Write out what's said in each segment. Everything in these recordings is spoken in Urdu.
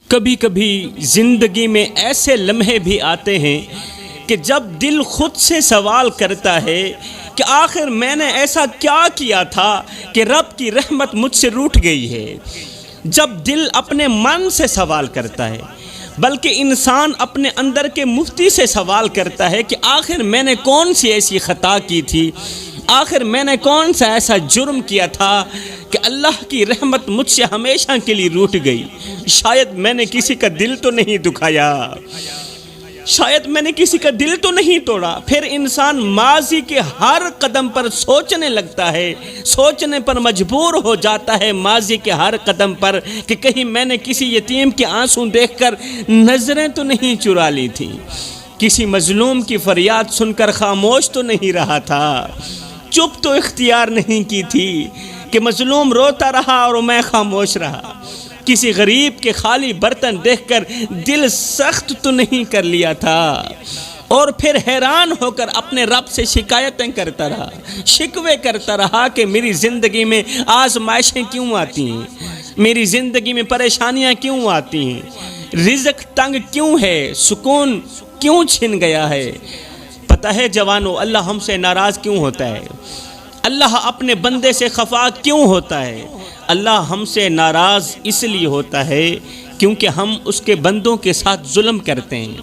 کبھی کبھی زندگی میں ایسے لمحے بھی آتے ہیں کہ جب دل خود سے سوال کرتا ہے کہ آخر میں نے ایسا کیا کیا تھا کہ رب کی رحمت مجھ سے روٹھ گئی ہے۔ جب دل اپنے من سے سوال کرتا ہے، بلکہ انسان اپنے اندر کے مفتی سے سوال کرتا ہے کہ آخر میں نے کون سی ایسی خطا کی تھی، آخر میں نے کون سا ایسا جرم کیا تھا کہ اللہ کی رحمت مجھ سے ہمیشہ کے لیے روٹھ گئی۔ شاید میں نے کسی کا دل تو نہیں دکھایا، شاید میں نے کسی کا دل تو نہیں توڑا۔ پھر انسان ماضی کے ہر قدم پر سوچنے لگتا ہے، سوچنے پر مجبور ہو جاتا ہے ماضی کے ہر قدم پر کہ کہیں میں نے کسی یتیم کے آنسو دیکھ کر نظریں تو نہیں چرا لی تھی، کسی مظلوم کی فریاد سن کر خاموش تو نہیں رہا تھا، چپ تو اختیار نہیں کی تھی کہ مظلوم روتا رہا اور میں خاموش رہا، کسی غریب کے خالی برتن دیکھ کر دل سخت تو نہیں کر لیا تھا، اور پھر حیران ہو کر اپنے رب سے شکایتیں کرتا رہا، شکوے کرتا رہا کہ میری زندگی میں آزمائشیں کیوں آتی ہیں، میری زندگی میں پریشانیاں کیوں آتی ہیں، رزق تنگ کیوں ہے، سکون کیوں چھن گیا ہے۔ پتہ ہے جوانو، اللہ ہم سے ناراض کیوں ہوتا ہے؟ اللہ اپنے بندے سے خفا کیوں ہوتا ہے؟ اللہ ہم سے ناراض اس لیے ہوتا ہے کیونکہ ہم اس کے بندوں کے ساتھ ظلم کرتے ہیں۔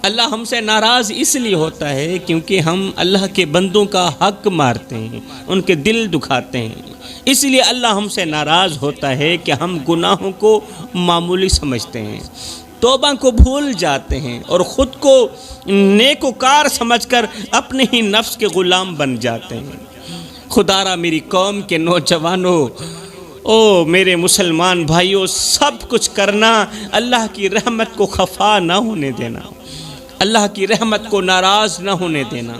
اللہ ہم سے ناراض اس لیے ہوتا ہے کیونکہ ہم اللہ کے بندوں کا حق مارتے ہیں، ان کے دل دکھاتے ہیں۔ اس لیے اللہ ہم سے ناراض ہوتا ہے کہ ہم گناہوں کو معمولی سمجھتے ہیں، توبہ کو بھول جاتے ہیں اور خود کو نیکوکار سمجھ کر اپنے ہی نفس کے غلام بن جاتے ہیں۔ خدا را میری قوم کے نوجوانوں، او میرے مسلمان بھائیوں، سب کچھ کرنا اللہ کی رحمت کو خفا نہ ہونے دینا، اللہ کی رحمت کو ناراض نہ ہونے دینا۔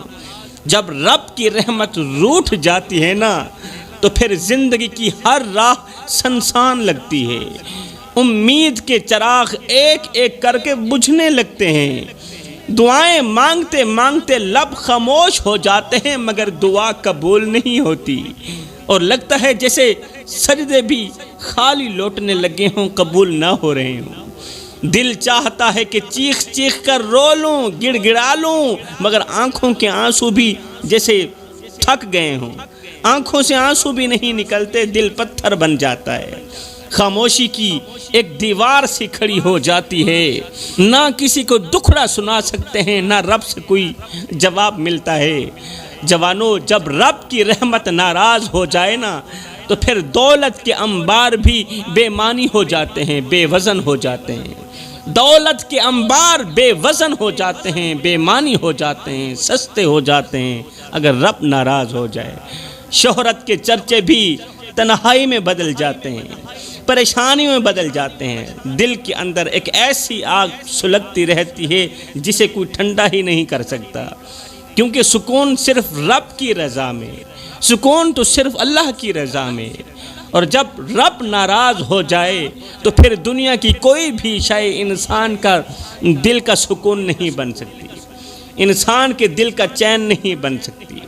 جب رب کی رحمت روٹھ جاتی ہے نا تو پھر زندگی کی ہر راہ سنسان لگتی ہے، امید کے چراغ ایک ایک کر کے بجھنے لگتے ہیں، دعائیں مانگتے مانگتے لب خاموش ہو جاتے ہیں مگر دعا قبول نہیں ہوتی، اور لگتا ہے جیسے سجدے بھی خالی لوٹنے لگے ہوں، قبول نہ ہو رہے ہوں۔ دل چاہتا ہے کہ چیخ چیخ کر رو لوں، گڑ گڑا لوں، مگر آنکھوں کے آنسو بھی جیسے تھک گئے ہوں، آنکھوں سے آنسو بھی نہیں نکلتے، دل پتھر بن جاتا ہے، خاموشی کی ایک دیوار سی کھڑی ہو جاتی ہے، نہ کسی کو دکھڑا سنا سکتے ہیں، نہ رب سے کوئی جواب ملتا ہے۔ جوانوں، جب رب کی رحمت ناراض ہو جائے نا تو پھر دولت کے انبار بھی بے معنی ہو جاتے ہیں، بے وزن ہو جاتے ہیں، دولت کے انبار بے وزن ہو جاتے ہیں، بے معنی ہو جاتے ہیں، سستے ہو جاتے ہیں اگر رب ناراض ہو جائے۔ شہرت کے چرچے بھی تنہائی میں بدل جاتے ہیں، پریشانی میں بدل جاتے ہیں، دل کے اندر ایک ایسی آگ سلگتی رہتی ہے جسے کوئی ٹھنڈا ہی نہیں کر سکتا، کیونکہ سکون صرف رب کی رضا میں، سکون تو صرف اللہ کی رضا میں، اور جب رب ناراض ہو جائے تو پھر دنیا کی کوئی بھی شے انسان کا دل کا سکون نہیں بن سکتی، انسان کے دل کا چین نہیں بن سکتی۔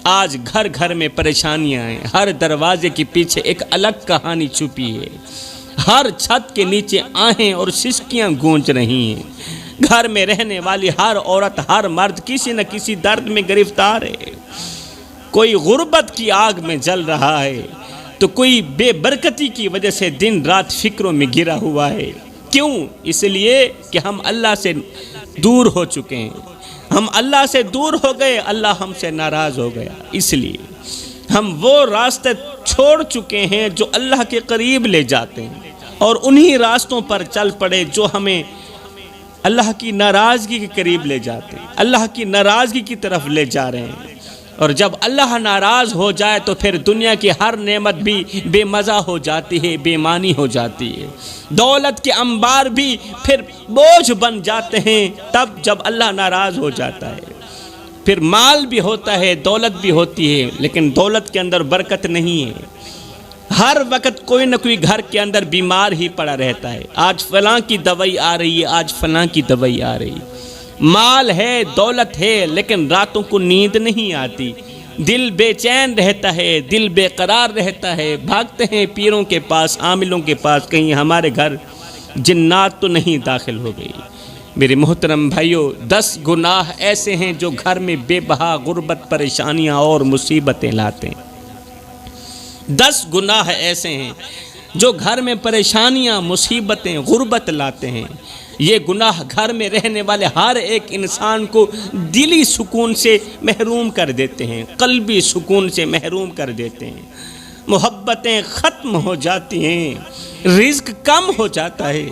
آج گھر گھر میں پریشانیاں ہیں، ہر دروازے کے پیچھے ایک الگ کہانی چھپی ہے، ہر چھت کے نیچے آہیں اور سسکیاں گونج رہی ہیں، گھر میں رہنے والی ہر عورت، ہر مرد کسی نہ کسی درد میں گرفتار ہے، کوئی غربت کی آگ میں جل رہا ہے تو کوئی بے برکتی کی وجہ سے دن رات فکروں میں گرا ہوا ہے۔ کیوں؟ اس لیے کہ ہم اللہ سے دور ہو چکے ہیں، ہم اللہ سے دور ہو گئے، اللہ ہم سے ناراض ہو گیا، اس لیے ہم وہ راستے چھوڑ چکے ہیں جو اللہ کے قریب لے جاتے ہیں، اور انہی راستوں پر چل پڑے جو ہمیں اللہ کی ناراضگی کے قریب لے جاتے ہیں، اللہ کی ناراضگی کی طرف لے جا رہے ہیں۔ اور جب اللہ ناراض ہو جائے تو پھر دنیا کی ہر نعمت بھی بے مزہ ہو جاتی ہے، بے معنی ہو جاتی ہے، دولت کے انبار بھی پھر بوجھ بن جاتے ہیں تب جب اللہ ناراض ہو جاتا ہے۔ پھر مال بھی ہوتا ہے، دولت بھی ہوتی ہے، لیکن دولت کے اندر برکت نہیں ہے، ہر وقت کوئی نہ کوئی گھر کے اندر بیمار ہی پڑا رہتا ہے، آج فلاں کی دوائی آ رہی ہے، آج فلاں کی دوائی آ رہی ہے، مال ہے، دولت ہے، لیکن راتوں کو نیند نہیں آتی، دل بے چین رہتا ہے، دل بے قرار رہتا ہے، بھاگتے ہیں پیروں کے پاس، عاملوں کے پاس، کہیں ہمارے گھر جنات تو نہیں داخل ہو گئی۔ میرے محترم بھائیوں، 10 گناہ ایسے ہیں جو گھر میں بے بہا غربت، پریشانیاں اور مصیبتیں لاتے ہیں۔ 10 گناہ ایسے ہیں جو گھر میں پریشانیاں، مصیبتیں، غربت لاتے ہیں۔ یہ گناہ گھر میں رہنے والے ہر ایک انسان کو دلی سکون سے محروم کر دیتے ہیں، قلبی سکون سے محروم کر دیتے ہیں۔ محبتیں ختم ہو جاتی ہیں، رزق کم ہو جاتا ہے،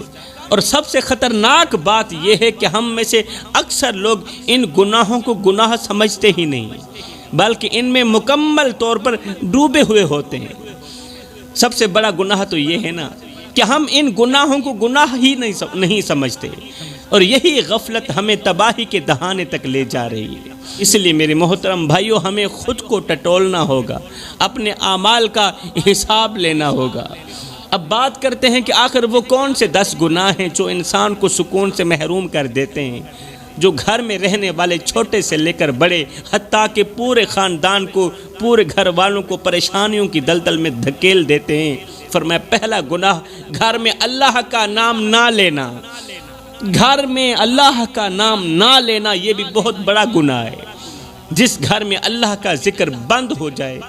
اور سب سے خطرناک بات یہ ہے کہ ہم میں سے اکثر لوگ ان گناہوں کو گناہ سمجھتے ہی نہیں، بلکہ ان میں مکمل طور پر ڈوبے ہوئے ہوتے ہیں۔ سب سے بڑا گناہ تو یہ ہے نا کہ ہم ان گناہوں کو گناہ ہی نہیں سمجھتے، اور یہی غفلت ہمیں تباہی کے دہانے تک لے جا رہی ہے۔ اس لیے میرے محترم بھائیوں، ہمیں خود کو ٹٹولنا ہوگا، اپنے اعمال کا حساب لینا ہوگا۔ اب بات کرتے ہیں کہ آخر وہ کون سے 10 گناہ ہیں جو انسان کو سکون سے محروم کر دیتے ہیں، جو گھر میں رہنے والے چھوٹے سے لے کر بڑے، حتیٰ کہ پورے خاندان کو، پورے گھر والوں کو پریشانیوں کی دلدل میں دھکیل دیتے ہیں۔ فرمایا پہلا گناہ، گھر میں اللہ کا نام نہ لینا۔ گھر میں اللہ کا نام نہ لینا یہ بھی بہت بڑا گناہ ہے۔ جس گھر میں اللہ کا ذکر بند ہو جائے،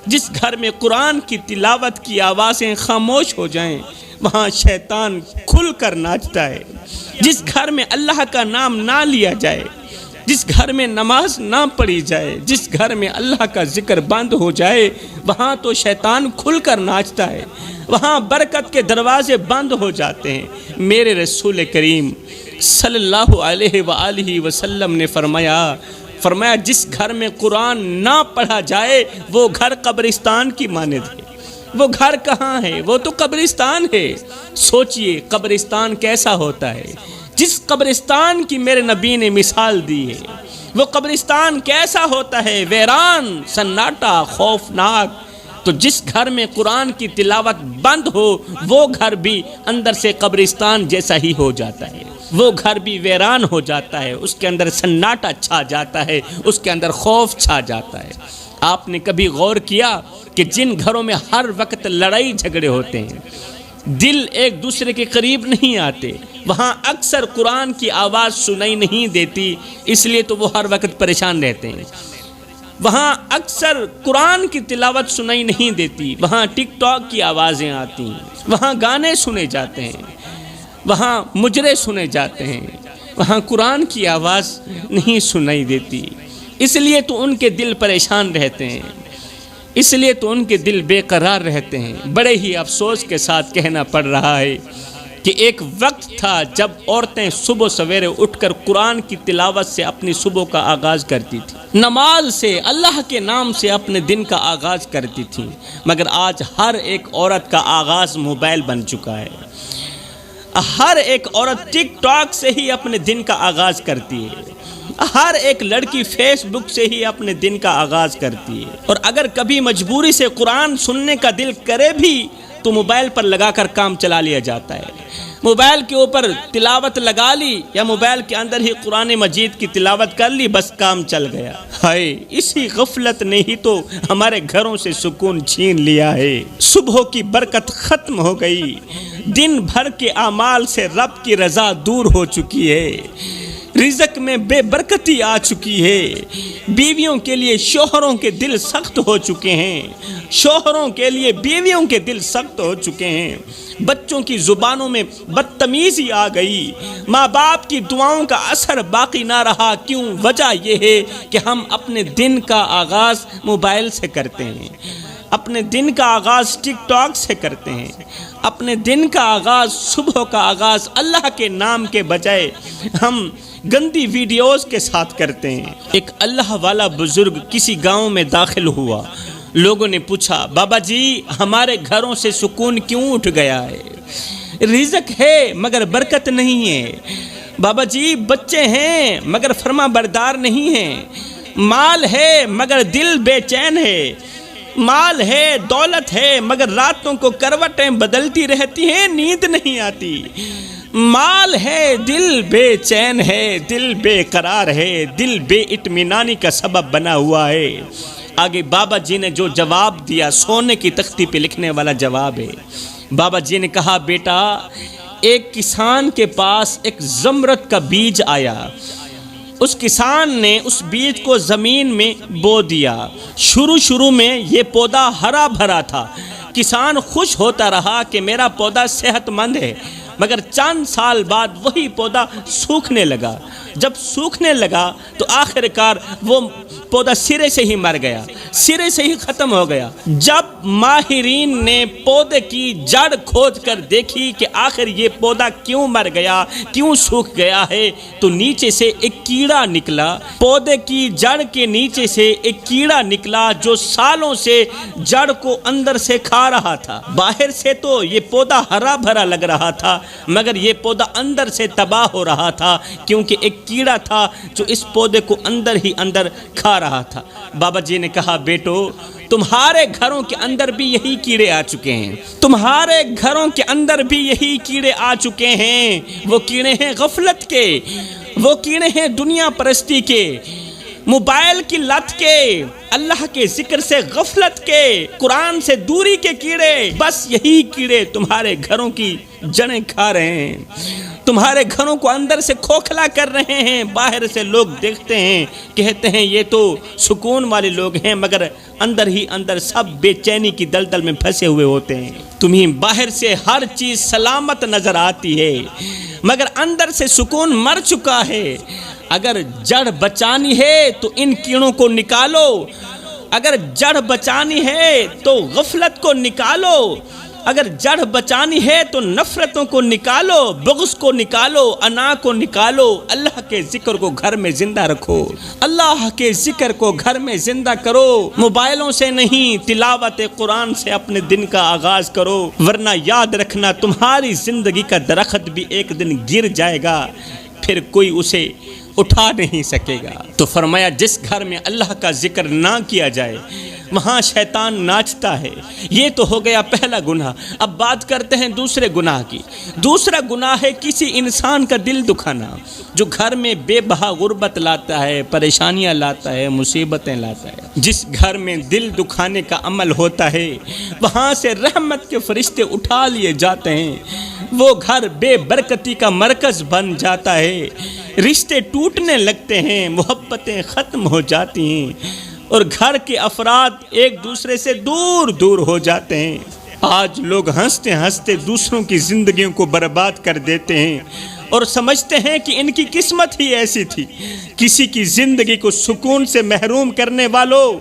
جس گھر میں قرآن کی تلاوت کی آوازیں خاموش ہو جائیں، وہاں شیطان کھل کر ناچتا ہے۔ جس گھر میں اللہ کا نام نہ لیا جائے، جس گھر میں نماز نہ پڑھی جائے، جس گھر میں اللہ کا ذکر بند ہو جائے، وہاں تو شیطان کھل کر ناچتا ہے، وہاں برکت کے دروازے بند ہو جاتے ہیں۔ میرے رسول کریم صلی اللہ علیہ وآلہ وسلم نے فرمایا جس گھر میں قرآن نہ پڑھا جائے وہ گھر قبرستان کی مانند ہے۔ وہ گھر کہاں ہے؟ وہ تو قبرستان ہے۔ سوچئے قبرستان کیسا ہوتا ہے، جس قبرستان کی میرے نبی نے مثال دی ہے، وہ قبرستان کیسا ہوتا ہے، ویران، سناٹا، خوفناک۔ تو جس گھر میں قرآن کی تلاوت بند ہو، وہ گھر بھی اندر سے قبرستان جیسا ہی ہو جاتا ہے، وہ گھر بھی ویران ہو جاتا ہے، اس کے اندر سناٹا چھا جاتا ہے، اس کے اندر خوف چھا جاتا ہے۔ آپ نے کبھی غور کیا کہ جن گھروں میں ہر وقت لڑائی جھگڑے ہوتے ہیں، دل ایک دوسرے کے قریب نہیں آتے، وہاں اکثر قرآن کی آواز سنائی نہیں دیتی، اس لیے تو وہ ہر وقت پریشان رہتے ہیں۔ وہاں اکثر قرآن کی تلاوت سنائی نہیں دیتی، وہاں ٹک ٹاک کی آوازیں آتی ہیں، وہاں گانے سنے جاتے ہیں، وہاں مجرے سنے جاتے ہیں، وہاں قرآن کی آواز نہیں سنائی دیتی۔ اس لیے تو ان کے دل پریشان رہتے ہیں، اس لیے تو ان کے دل بے قرار رہتے ہیں۔ بڑے ہی افسوس کے ساتھ کہنا پڑ رہا ہے کہ ایک وقت تھا جب عورتیں صبح سویرے اٹھ کر قرآن کی تلاوت سے اپنی صبح کا آغاز کرتی تھی، نماز سے، اللہ کے نام سے اپنے دن کا آغاز کرتی تھی، مگر آج ہر ایک عورت کا آغاز موبائل بن چکا ہے۔ ہر ایک عورت ٹک ٹاک سے ہی اپنے دن کا آغاز کرتی ہے، ہر ایک لڑکی فیس بک سے ہی اپنے دن کا آغاز کرتی ہے، اور اگر کبھی مجبوری سے قرآن سننے کا دل کرے بھی تو موبائل پر لگا کر کام چلا لیا جاتا ہے۔ موبائل کے اوپر تلاوت لگا لی یا موبائل کے اندر ہی قرآن مجید کی تلاوت کر لی، بس کام چل گیا۔ ہائے، اسی غفلت نے ہی تو ہمارے گھروں سے سکون چھین لیا ہے۔ صبح کی برکت ختم ہو گئی، دن بھر کے اعمال سے رب کی رضا دور ہو چکی ہے، رزق میں بے برکتی آ چکی ہے، بیویوں کے لیے شوہروں کے دل سخت ہو چکے ہیں، شوہروں کے لیے بیویوں کے دل سخت ہو چکے ہیں، بچوں کی زبانوں میں بدتمیزی آ گئی، ماں باپ کی دعاؤں کا اثر باقی نہ رہا۔ کیوں؟ وجہ یہ ہے کہ ہم اپنے دن کا آغاز موبائل سے کرتے ہیں، اپنے دن کا آغاز ٹک ٹاک سے کرتے ہیں، اپنے دن کا آغاز، صبح کا آغاز اللہ کے نام کے بجائے ہم گندی ویڈیوز کے ساتھ کرتے ہیں۔ ایک اللہ والا بزرگ کسی گاؤں میں داخل ہوا، لوگوں نے پوچھا، بابا جی ہمارے گھروں سے سکون کیوں اٹھ گیا ہے؟ رزق ہے مگر برکت نہیں ہے، بابا جی بچے ہیں مگر فرما بردار نہیں ہیں، مال ہے مگر دل بے چین ہے، مال ہے، دولت ہے، مگر راتوں کو کروٹیں بدلتی رہتی ہیں، نیند نہیں آتی، مال ہے، دل بے چین ہے، دل بے قرار ہے، دل بے اطمینانی کا سبب بنا ہوا ہے۔ آگے بابا جی نے جو جواب دیا سونے کی تختی پہ لکھنے والا جواب ہے۔ بابا جی نے کہا، بیٹا ایک کسان کے پاس ایک زمرد کا بیج آیا۔ اس کسان نے اس بیج کو زمین میں بو دیا۔ شروع میں یہ پودا ہرا بھرا تھا۔ کسان خوش ہوتا رہا کہ میرا پودا صحت مند ہے، مگر چند سال بعد وہی پودا سوکھنے لگا۔ جب سوکھنے لگا تو آخرکار وہ پودا سرے سے ہی مر گیا، سرے سے ہی ختم ہو گیا۔ جب ماہرین نے پودے کی جڑ کھود کر دیکھی کہ آخر یہ پودا کیوں مر گیا، کیوں سوکھ گیا ہے، تو نیچے سے ایک کیڑا نکلا۔ پودے کی جڑ کے نیچے سے ایک کیڑا نکلا جو سالوں سے جڑ کو اندر سے کھا رہا تھا۔ باہر سے تو یہ پودا ہرا بھرا لگ رہا تھا، مگر یہ پودا اندر سے تباہ ہو رہا تھا، کیونکہ ایک کیڑا تھا جو اس پودے کو اندر ہی اندر کھا رہا تھا۔ بابا جی نے کہا، بیٹو تمہارے گھروں کے اندر بھی یہی کیڑے آ چکے ہیں، تمہارے گھروں کے اندر بھی یہی کیڑے آ چکے ہیں۔ وہ کیڑے ہیں غفلت کے، وہ کیڑے ہیں دنیا پرستی کے، موبائل کی لت کے، اللہ کے ذکر سے غفلت کے، قرآن سے دوری کے کیڑے۔ بس یہی کیڑے تمہارے گھروں کی جڑیں کھا رہے ہیں، تمہارے گھروں کو اندر سے کھوکھلا کر رہے ہیں۔ باہر سے لوگ دیکھتے ہیں، کہتے ہیں یہ تو سکون والے لوگ ہیں، مگر اندر ہی اندر سب بے چینی کی دلدل میں پھنسے ہوئے ہوتے ہیں۔ تمہیں باہر سے ہر چیز سلامت نظر آتی ہے، مگر اندر سے سکون مر چکا ہے۔ اگر جڑ بچانی ہے تو ان کیڑوں کو نکالو، اگر جڑ بچانی ہے تو غفلت کو نکالو، اگر جڑ بچانی ہے تو نفرتوں کو نکالو، بغض کو نکالو، انا کو نکالو۔ اللہ کے ذکر کو گھر میں زندہ رکھو، اللہ کے ذکر کو گھر میں زندہ کرو۔ موبائلوں سے نہیں، تلاوت قرآن سے اپنے دن کا آغاز کرو، ورنہ یاد رکھنا تمہاری زندگی کا درخت بھی ایک دن گر جائے گا، پھر کوئی اسے اٹھا نہیں سکے گا۔ تو فرمایا جس گھر میں اللہ کا ذکر نہ کیا جائے وہاں شیطان ناچتا ہے۔ یہ تو ہو گیا پہلا گناہ۔ اب بات کرتے ہیں دوسرے گناہ کی۔ دوسرا گناہ ہے کسی انسان کا دل دکھانا، جو گھر میں بے بہا غربت لاتا ہے، پریشانیاں لاتا ہے، مصیبتیں لاتا ہے۔ جس گھر میں دل دکھانے کا عمل ہوتا ہے وہاں سے رحمت کے فرشتے اٹھا لیے جاتے ہیں، وہ گھر بے برکتی کا مرکز بن جاتا ہے، رشتے ٹوٹنے لگتے ہیں، محبتیں ختم ہو جاتی ہیں، اور گھر کے افراد ایک دوسرے سے دور دور ہو جاتے ہیں۔ آج لوگ ہنستے ہنستے دوسروں کی زندگیوں کو برباد کر دیتے ہیں اور سمجھتے ہیں کہ ان کی قسمت ہی ایسی تھی۔ کسی کی زندگی کو سکون سے محروم کرنے والوں،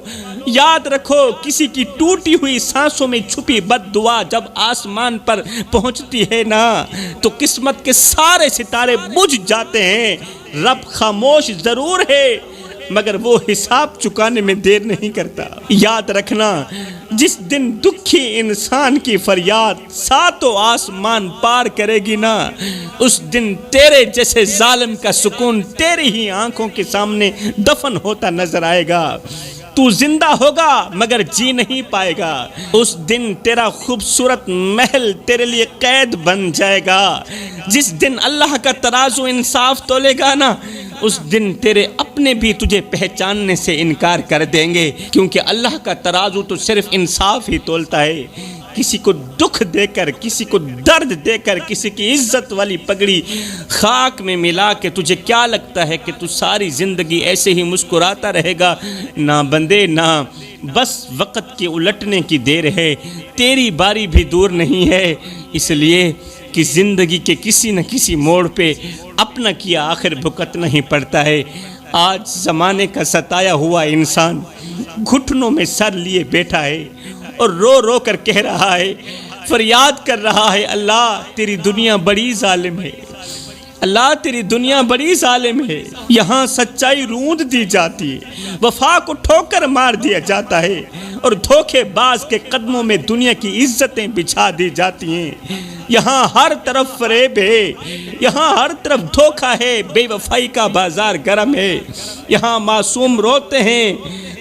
یاد رکھو کسی کی ٹوٹی ہوئی سانسوں میں چھپی بد دعا جب آسمان پر پہنچتی ہے نا تو قسمت کے سارے ستارے بجھ جاتے ہیں۔ رب خاموش ضرور ہے مگر وہ حساب چکانے میں دیر نہیں کرتا۔ یاد رکھنا جس دن دکھی انسان کی فریاد ساتوں آسمان پار کرے گی نا، اس دن تیرے جیسے ظالم کا سکون تیری ہی آنکھوں کے سامنے دفن ہوتا نظر آئے گا۔ تو زندہ ہوگا مگر جی نہیں پائے گا۔ اس دن تیرا خوبصورت محل تیرے لیے قید بن جائے گا۔ جس دن اللہ کا ترازو انصاف تولے گا نا، اس دن تیرے اپنے بھی تجھے پہچاننے سے انکار کر دیں گے، کیونکہ اللہ کا ترازو تو صرف انصاف ہی تولتا ہے۔ کسی کو دکھ دے کر، کسی کو درد دے کر، کسی کی عزت والی پگڑی خاک میں ملا کے تجھے کیا لگتا ہے کہ تو ساری زندگی ایسے ہی مسکراتا رہے گا؟ نہ بندے نہ، بس وقت کے الٹنے کی دیر ہے، تیری باری بھی دور نہیں ہے۔ اس لیے کہ زندگی کے کسی نہ کسی موڑ پہ اپنا کیا آخر بھگتنا ہی پڑتا ہے۔ آج زمانے کا ستایا ہوا انسان گھٹنوں میں سر لیے بیٹھا ہے اور رو رو کر کہہ رہا ہے، فریاد کر رہا ہے، اللہ تیری دنیا بڑی ظالم ہے، اللہ تیری دنیا بڑی ظالم ہے۔ یہاں سچائی روند دی جاتی ہے، وفا کو ٹھوکر مار دیا جاتا ہے، اور دھوکے باز کے قدموں میں دنیا کی عزتیں بچھا دی جاتی ہیں۔ یہاں ہر طرف فریب ہے، یہاں ہر طرف دھوکہ ہے، بے وفائی کا بازار گرم ہے۔ یہاں معصوم روتے ہیں،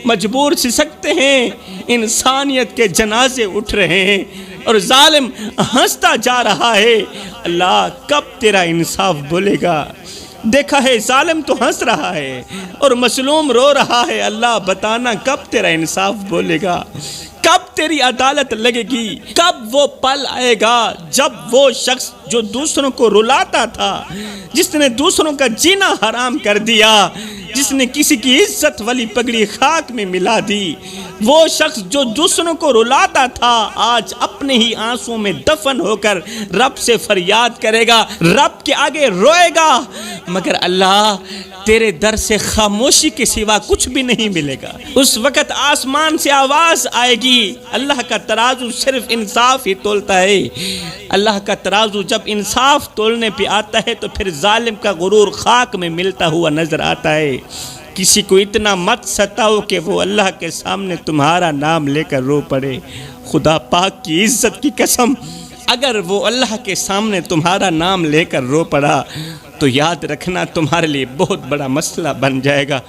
مجبور سسکتے ہیں، انسانیت کے جنازے اٹھ رہے ہیں، اور ظالم ہنستا جا رہا ہے۔ اللہ کب تیرا انصاف بولے گا؟ دیکھا ہے ظالم تو ہنس رہا ہے اور مظلوم رو رہا ہے، اللہ بتانا کب تیرا انصاف بولے گا؟ کب تیری عدالت لگے گی؟ کب وہ پل آئے گا جب وہ شخص جو دوسروں کو رلاتا تھا، جس نے دوسروں کا جینا حرام کر دیا، جس نے کسی کی عزت والی پگڑی خاک میں ملا دی، وہ شخص جو دوسروں کو رلاتا تھا آج اپنے ہی آنسوں میں دفن ہو کر رب سے فریاد کرے گا، رب کے آگے روئے گا، مگر اللہ تیرے در سے خاموشی کے سوا کچھ بھی نہیں ملے گا۔ اس وقت آسمان سے آواز آئے گی، اللہ کا ترازو صرف انصاف ہی تولتا ہے۔ اللہ کا ترازو جب انصاف تولنے پہ آتا ہے تو پھر ظالم کا غرور خاک میں ملتا ہوا نظر آتا ہے۔ کسی کو اتنا مت ستاؤ کہ وہ اللہ کے سامنے تمہارا نام لے کر رو پڑے۔ خدا پاک کی عزت کی قسم، اگر وہ اللہ کے سامنے تمہارا نام لے کر رو پڑا تو یاد رکھنا تمہارے لیے بہت بڑا مسئلہ بن جائے گا،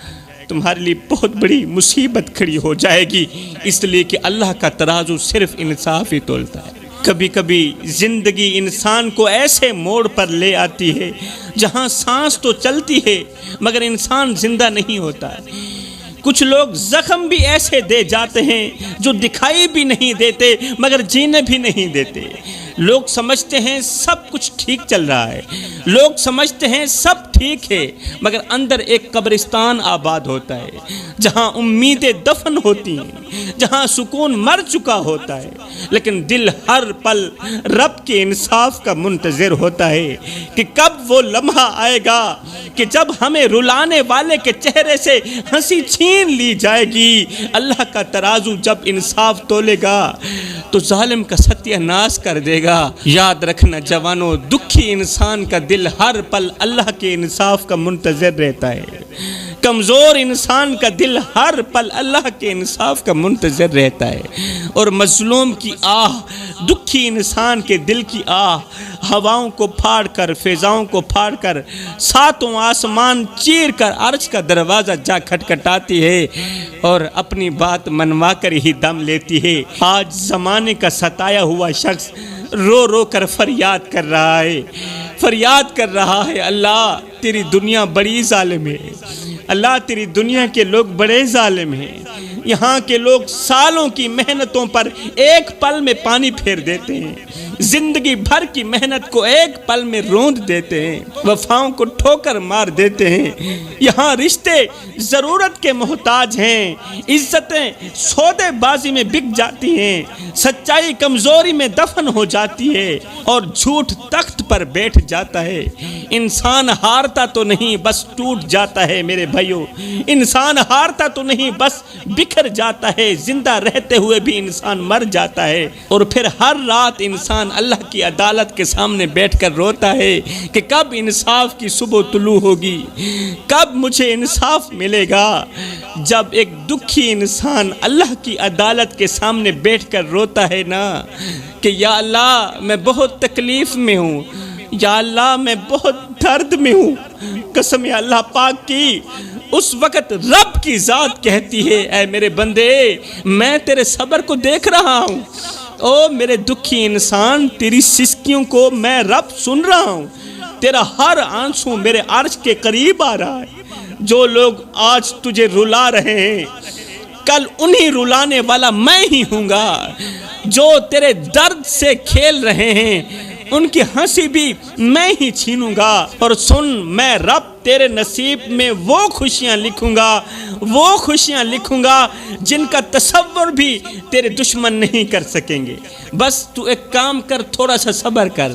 تمہارے لیے بہت بڑی مصیبت کھڑی ہو جائے گی، اس لیے کہ اللہ کا ترازو صرف انصاف ہی تولتا ہے۔ کبھی کبھی زندگی انسان کو ایسے موڑ پر لے آتی ہے جہاں سانس تو چلتی ہے مگر انسان زندہ نہیں ہوتا ہے۔ کچھ لوگ زخم بھی ایسے دے جاتے ہیں جو دکھائی بھی نہیں دیتے مگر جینے بھی نہیں دیتے۔ لوگ سمجھتے ہیں سب کچھ ٹھیک چل رہا ہے، لوگ سمجھتے ہیں سب ٹھیک ہے مگر اندر ایک قبرستان آباد ہوتا ہے جہاں امیدیں دفن ہوتی ہیں، جہاں سکون مر چکا ہوتا ہے، لیکن دل ہر پل رب کے انصاف کا منتظر ہوتا ہے کہ کب وہ لمحہ آئے گا کہ جب ہمیں رلانے والے کے چہرے سے ہنسی چھین لی جائے گی۔ اللہ کا ترازو جب انصاف تولے گا تو ظالم کا ستیہ ناش کر دے گا۔ یاد رکھنا جوانوں، دکھی انسان کا دل ہر پل اللہ کے انصاف کا منتظر رہتا ہے، کمزور انسان کا دل ہر پل اللہ کے انصاف کا منتظر رہتا ہے، اور مظلوم کی آہ، دکھی انسان کے دل کی آہ ہواؤں کو پھاڑ کر، فضاؤں کو پھاڑ کر، ساتوں آسمان چیر کر عرش کا دروازہ جا کھٹکھٹاتی ہے اور اپنی بات منوا کر ہی دم لیتی ہے۔ آج زمانے کا ستایا ہوا شخص رو رو کر فریاد کر رہا ہے، فریاد کر رہا ہے، اللہ تیری دنیا بڑی ظالم ہے، اللہ تیری دنیا کے لوگ بڑے ظالم ہیں، یہاں کے لوگ سالوں کی محنتوں پر ایک پل میں پانی پھیر دیتے ہیں، زندگی بھر کی محنت کو ایک پل میں روند دیتے ہیں، وفاؤں کو ٹھوکر مار دیتے ہیں، یہاں رشتے ضرورت کے محتاج ہیں، عزتیں سودے بازی میں بک جاتی ہیں، سچائی کمزوری میں دفن ہو جاتی ہے اور جھوٹ تخت پر بیٹھ جاتا ہے۔ انسان ہارتا تو نہیں بس ٹوٹ جاتا ہے میرے بھائیوں، انسان ہارتا تو نہیں بس بکھر جاتا ہے، زندہ رہتے ہوئے بھی انسان مر جاتا ہے، اور پھر ہر رات انسان اللہ کی عدالت کے سامنے بیٹھ کر روتا ہے کہ کب انصاف کی صبح طلوع ہوگی، کب مجھے انصاف ملے گا۔ جب ایک دکھی انسان اللہ کی عدالت کے سامنے بیٹھ کر روتا ہے نا کہ یا اللہ میں بہت تکلیف میں ہوں، یا اللہ میں بہت درد میں ہوں، قسم یا اللہ پاک کی، اس وقت رب کی ذات کہتی ہے اے میرے بندے میں تیرے صبر کو دیکھ رہا ہوں، او میرے دکھی انسان تیری سسکیوں کو میں رب سن رہا ہوں، تیرا ہر آنسو میرے عرش کے قریب آ رہا ہے۔ جو لوگ آج تجھے رلا رہے ہیں کل انہی رلانے والا میں ہی ہوں گا، جو تیرے درد سے کھیل رہے ہیں ان کی ہنسی بھی میں ہی چھینوں گا، اور سن میں رب تیرے نصیب میں وہ خوشیاں لکھوں گا، وہ خوشیاں لکھوں گا جن کا تصور بھی تیرے دشمن نہیں کر سکیں گے۔ بس تو ایک کام کر، تھوڑا سا صبر کر۔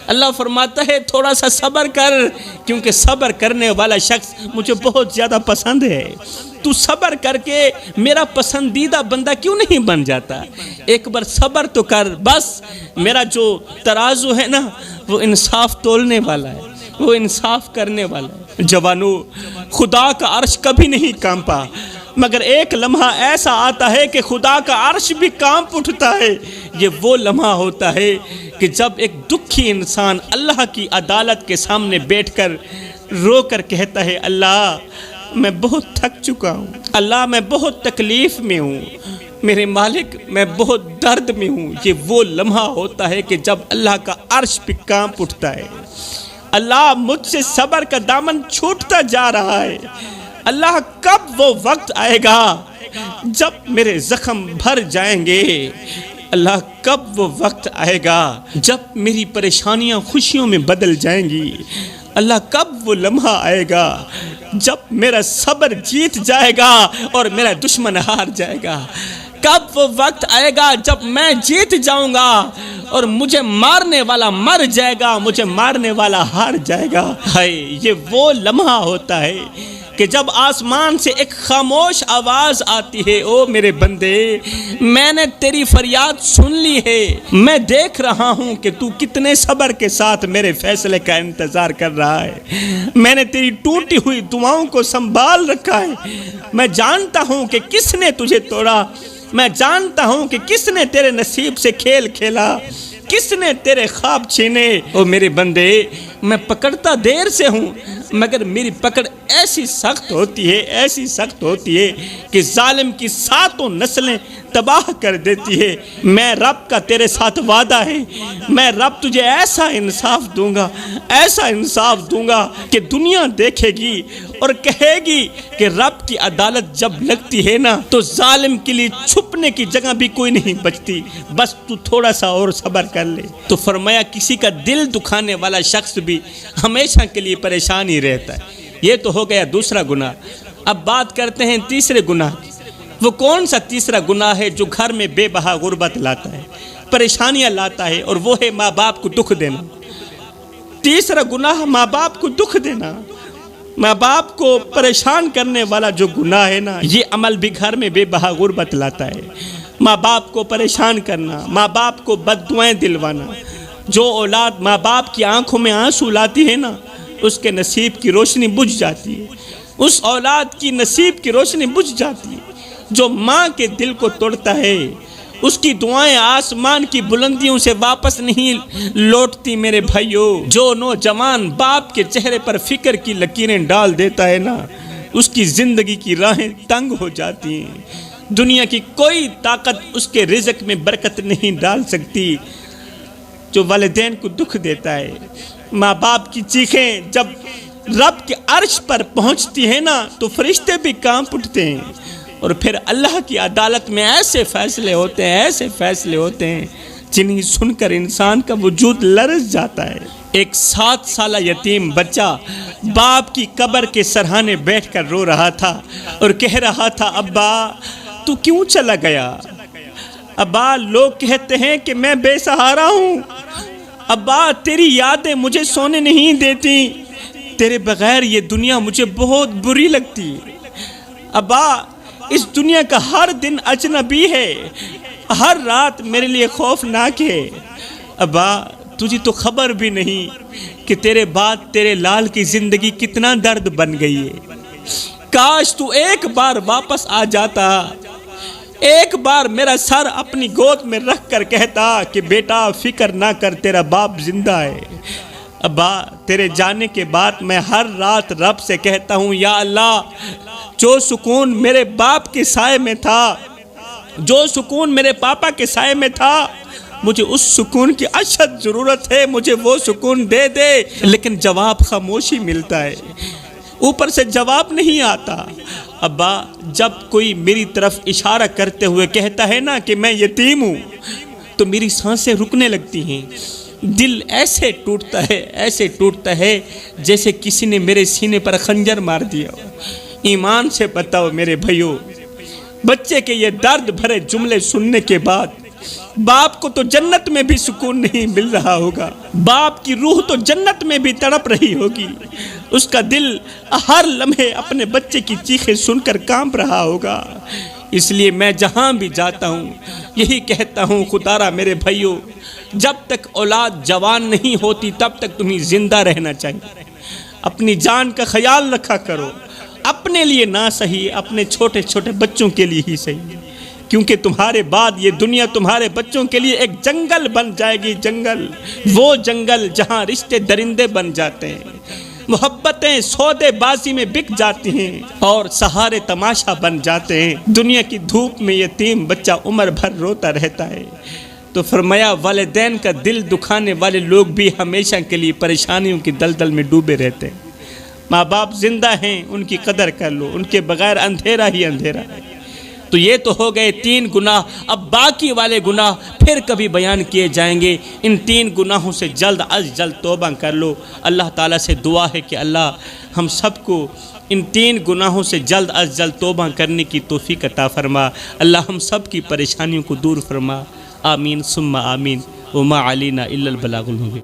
اللہ فرماتا ہے تھوڑا سا صبر کر، کیونکہ صبر کرنے والا شخص مجھے بہت زیادہ پسند ہے۔ تو صبر کر کے میرا پسندیدہ بندہ کیوں نہیں بن جاتا؟ ایک بار صبر تو کر، بس میرا جو ترازو ہے نا وہ انصاف تولنے والا ہے، وہ انصاف کرنے والا ہے۔ جوانو، خدا کا عرش کبھی نہیں کانپا، مگر ایک لمحہ ایسا آتا ہے کہ خدا کا عرش بھی کانپ اٹھتا ہے۔ یہ وہ لمحہ ہوتا ہے کہ جب ایک دکھی انسان اللہ کی عدالت کے سامنے بیٹھ کر رو کر کہتا ہے اللہ میں بہت تھک چکا ہوں، اللہ میں بہت تکلیف میں ہوں، میرے مالک میں بہت درد میں ہوں۔ یہ وہ لمحہ ہوتا ہے کہ جب اللہ کا عرش بھی کانپ اٹھتا ہے۔ اللہ مجھ سے صبر کا دامن چھوٹتا جا رہا ہے، اللہ کب وہ وقت آئے گا جب میرے زخم بھر جائیں گے۔ اللہ کب وہ وقت آئے گا جب میری پریشانیاں خوشیوں میں بدل جائیں گی؟ اللہ کب وہ لمحہ آئے گا جب میرا صبر جیت جائے گا اور میرا دشمن ہار جائے گا؟ کب وہ وقت آئے گا جب میں جیت جاؤں گا اور مجھے مارنے والا مر جائے گا، مجھے مارنے والا ہار جائے گا؟ ہائے، یہ وہ لمحہ ہوتا ہے کہ جب آسمان سے ایک خاموش آواز آتی ہے، او میرے بندے، میں نے تیری فریاد سن لی ہے، میں دیکھ رہا ہوں کہ تو کتنے صبر کے ساتھ میرے فیصلے کا انتظار کر رہا ہے، میں نے تیری ٹوٹی ہوئی دعاؤں کو سنبھال رکھا ہے، میں جانتا ہوں کہ کس نے تجھے توڑا، میں جانتا ہوں کہ کس نے تیرے نصیب سے کھیل کھیلا، کس نے تیرے خواب چھینے۔ او میرے بندے، میں پکڑتا دیر سے ہوں مگر میری پکڑ ایسی سخت ہوتی ہے، ایسی سخت ہوتی ہے کہ ظالم کی ساتوں نسلیں تباہ کر دیتی ہے۔ میں رب کا تیرے ساتھ وعدہ ہے، میں رب تجھے ایسا انصاف دوں گا، ایسا انصاف دوں گا کہ دنیا دیکھے گی اور کہے گی کہ رب کی عدالت جب لگتی ہے نا تو ظالم کے لیے چھپنے کی جگہ بھی کوئی نہیں بچتی، بس تو تھوڑا سا اور صبر کر لے۔ تو فرمایا کسی کا دل دکھانے والا شخص بھی ہمیشہ کے لیے پریشان ہی رہتا ہے۔ یہ تو ہو گیا دوسرا گناہ۔ اب بات کرتے ہیں تیسرے گناہ کی۔ وہ کون سا تیسرا گناہ ہے جو گھر میں بے بہا غربت لاتا ہے، پریشانیاں لاتا ہے، اور وہ ہے ماں باپ کو دکھ دینا۔ تیسرا گناہ ماں باپ کو دکھ دینا، ماں باپ کو پریشان کرنے والا جو گناہ ہے نا، یہ عمل بھی گھر میں بے بہا غربت لاتا ہے۔ ماں باپ کو پریشان کرنا، ماں باپ کو بد دعائیں دلوانا۔ جو اولاد ماں باپ کی آنکھوں میں آنسو لاتی ہے نا، اس کے نصیب کی روشنی بجھ جاتی ہے، اس اولاد کی نصیب کی روشنی بجھ جاتی ہے۔ جو ماں کے دل کو توڑتا ہے، اس کی دعائیں آسمان کی بلندیوں سے واپس نہیں لوٹتی میرے بھائیوں۔ جو نوجوان باپ کے چہرے پر فکر کی لکیریں ڈال دیتا ہے نا، اس کی زندگی کی راہیں تنگ ہو جاتی ہیں۔ دنیا کی کوئی طاقت اس کے رزق میں برکت نہیں ڈال سکتی۔ جو والدین کو دکھ دیتا ہے، ماں باپ کی چیخیں جب رب کے عرش پر پہنچتی ہیں نا تو فرشتے بھی کانپ اٹھتے ہیں، اور پھر اللہ کی عدالت میں ایسے فیصلے ہوتے ہیں، ایسے فیصلے ہوتے ہیں جنہیں سن کر انسان کا وجود لرز جاتا ہے۔ ایک 7 سالہ یتیم بچہ باپ کی قبر کے سرہانے بیٹھ کر رو رہا تھا اور کہہ رہا تھا، ابا تو کیوں چلا گیا؟ ابا لوگ کہتے ہیں کہ میں بے سہارا ہوں، ابا تیری یادیں مجھے سونے نہیں دیتی، تیرے بغیر یہ دنیا مجھے بہت بری لگتی، ابا اس دنیا کا ہر دن اجنبی ہے، ہر رات میرے لیے خوفناک ہے، ابا تجھے تو خبر بھی نہیں کہ تیرے بعد تیرے لال کی زندگی کتنا درد بن گئی ہے۔ کاش تو ایک بار واپس آ جاتا، ایک بار میرا سر اپنی گود میں رکھ کر کہتا کہ بیٹا فکر نہ کر، تیرا باپ زندہ ہے۔ ابا تیرے جانے کے بعد میں ہر رات رب سے کہتا ہوں، یا اللہ جو سکون میرے باپ کے سائے میں تھا، جو سکون میرے پاپا کے سائے میں تھا، مجھے اس سکون کی اشد ضرورت ہے، مجھے وہ سکون دے دے۔ لیکن جواب خاموشی ملتا ہے، اوپر سے جواب نہیں آتا۔ ابا جب کوئی میری طرف اشارہ کرتے ہوئے کہتا ہے نا کہ میں یتیم ہوں تو میری سانسیں رکنے لگتی ہیں، دل ایسے ٹوٹتا ہے، ایسے ٹوٹتا ہے جیسے کسی نے میرے سینے پر خنجر مار دیا ہو۔ ایمان سے بتاؤ میرے بھائیوں، بچے کے یہ درد بھرے جملے سننے کے بعد باپ کو تو جنت میں بھی سکون نہیں مل رہا ہوگا، باپ کی روح تو جنت میں بھی تڑپ رہی ہوگی، اس کا دل ہر لمحے اپنے بچے کی چیخیں سن کر کانپ رہا ہوگا۔ اس لیے میں جہاں بھی جاتا ہوں یہی کہتا ہوں، خدارا میرے بھائیوں، جب تک اولاد جوان نہیں ہوتی تب تک تمہیں زندہ رہنا چاہیے، اپنی جان کا خیال رکھا کرو، اپنے لیے نہ صحیح اپنے چھوٹے چھوٹے بچوں کے لیے ہی صحیح، کیونکہ تمہارے بعد یہ دنیا تمہارے بچوں کے لیے ایک جنگل بن جائے گی، جنگل، وہ جنگل جہاں رشتے درندے بن جاتے ہیں، محبتیں سودے بازی میں بک جاتی ہیں اور سہارے تماشا بن جاتے ہیں۔ دنیا کی دھوپ میں یتیم بچہ عمر بھر روتا رہتا ہے۔ تو فرمایا والدین کا دل دکھانے والے لوگ بھی ہمیشہ کے لیے پریشانیوں کی دلدل میں ڈوبے رہتے ہیں۔ ماں باپ زندہ ہیں، ان کی قدر کر لو، ان کے بغیر اندھیرا ہی اندھیرا ہے۔ تو یہ تو ہو گئے 3 گناہ، اب باقی والے گناہ پھر کبھی بیان کیے جائیں گے۔ ان 3 گناہوں سے جلد از جلد توبہ کر لو۔ اللہ تعالیٰ سے دعا ہے کہ اللہ ہم سب کو ان 3 گناہوں سے جلد از جلد توبہ کرنے کی توفیق عطا فرما۔ اللہ ہم سب کی پریشانیوں کو دور فرما۔ آمین ثم آمین۔ وما علینا الا البلاغ المبین۔